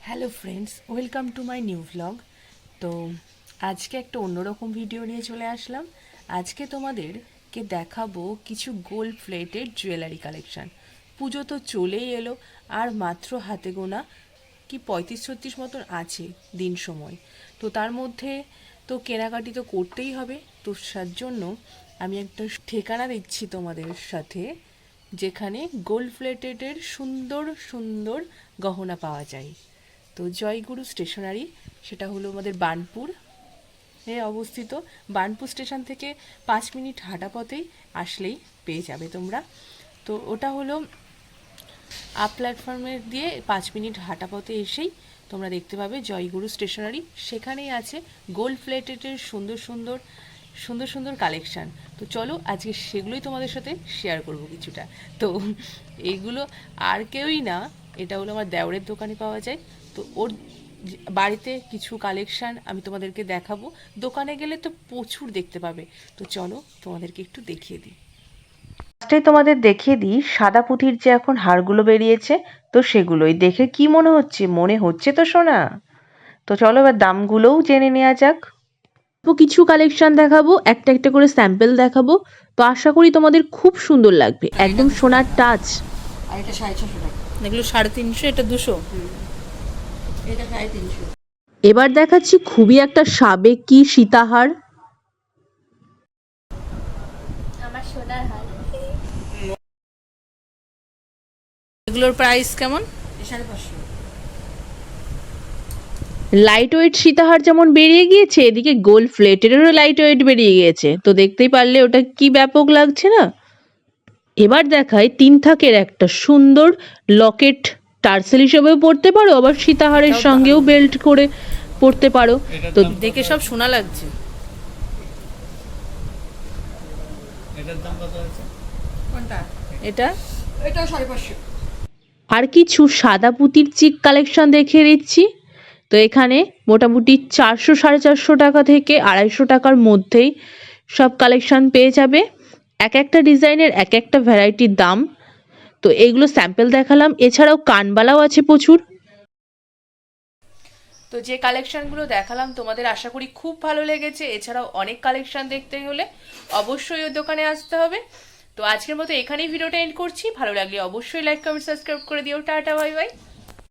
Hello friends, welcome to my new vlog. তো আজকে একটা অন্যরকম ভিডিও নিয়ে চলে আসলাম। আজকে তোমাদেরকে দেখাবো কিছু গোল্ড প্লেটেড জুয়েলারি কালেকশান। পুজো তো চলেই এলো, আর মাত্র হাতে গোনা কি 35-36 মতন আছে দিন সময়। তো তার মধ্যে তো কেনাকাটি তো করতেই হবে। তো তার জন্য আমি একটা ঠিকানা দিচ্ছি তোমাদের সাথে, যেখানে গোল্ড প্লেটেডের সুন্দর সুন্দর গহনা পাওয়া যায়। তো জয়গুরু স্টেশনারি, সেটা হলো আমাদের বার্নপুর এ অবস্থিত। বার্নপুর স্টেশন থেকে 5 মিনিট হাঁটা পথেই আসলেই পেয়ে যাবে তোমরা। তো ওটা হলো আপ প্ল্যাটফর্মের দিয়ে 5 মিনিট হাঁটা পথে এসেই তোমরা দেখতে পাবে জয়গুরু স্টেশনারি। সেখানেই আছে গোল্ড প্লেটেডের সুন্দর সুন্দর সুন্দর সুন্দর কালেকশান। তো চলো আজকে সেগুলোই তোমাদের সাথে শেয়ার করব কিছুটা। তো এইগুলো আর কেউই না, এটা হলো আমার দেওরের দোকানে পাওয়া যায়। তো ওর বাড়িতে কিছু কালেকশান আমি তোমাদেরকে দেখাবো। দোকানে গেলে তো প্রচুর দেখতে পাবে। তো চলো তোমাদেরকে একটু দেখিয়ে দিই। ফার্স্টে তোমাদের দেখিয়ে দিই সাদা পুঁথির যে এখন হারগুলো বেরিয়েছে। তো সেগুলোই দেখে কি মনে হচ্ছে তো সোনা। তো চলো এবার দামগুলোও জেনে নেওয়া যাক। তো কিছু কালেকশন দেখাবো, একটা একটা করে স্যাম্পল দেখাবো। তো আশা করি তোমাদের খুব সুন্দর লাগবে, একদম সোনার টাচ। আর এটা 650 টাকা। এগুলো 350, এটা 200। এটা 350। এবার দেখাচ্ছি খুবই একটা সাবেকি সীতাহার। আমার সোনার হার। এগুলোর প্রাইস কেমন? 550। লাইট ওয়েট সীতাহার যেমন বেরিয়ে গিয়েছে, এদিকে গোল্ড প্লেটেরও লাইট ওয়েট বেরিয়ে গিয়েছে। তো দেখতেই পারলে ওটা কি ব্যাপক লাগছে না। এবার দেখায় 3 থাকের একটা সুন্দর লকেট, টার্সেল হিসেবেও পরতে পারো, আবার সীতাহারের এটাও সঙ্গেও দারুণ। বেল্ট করে পরতে পারো। তো দেখে সব শোনা লাগছে। এটার দাম কত আছে? কোনটা? এটা এটাও 550। আর কিছু সাদা পুঁতির চিক কালেকশন দেখিয়ে দিচ্ছি। তো এখানে মোটামুটি 400-450 টাকা থেকে 250 টাকার মধ্যেই সব কালেকশন পেয়ে যাবে। এক একটা ডিজাইনের এক একটা ভ্যারাইটির দাম। তো এইগুলো স্যাম্পল দেখালাম, এছাড়াও কানবালাও আছে প্রচুর। তো যে কালেকশনগুলো দেখালাম তোমাদের আশা করি খুব ভালো লেগেছে। এছাড়াও অনেক কালেকশন দেখতে হলে অবশ্যই ওই দোকানে আসতে হবে। তো আজকের মতো এখানেই ভিডিওটা এন্ড করছি। ভালো লাগলে অবশ্যই লাইক, কমেন্ট, সাবস্ক্রাইব করে দিও। Tata, bye bye.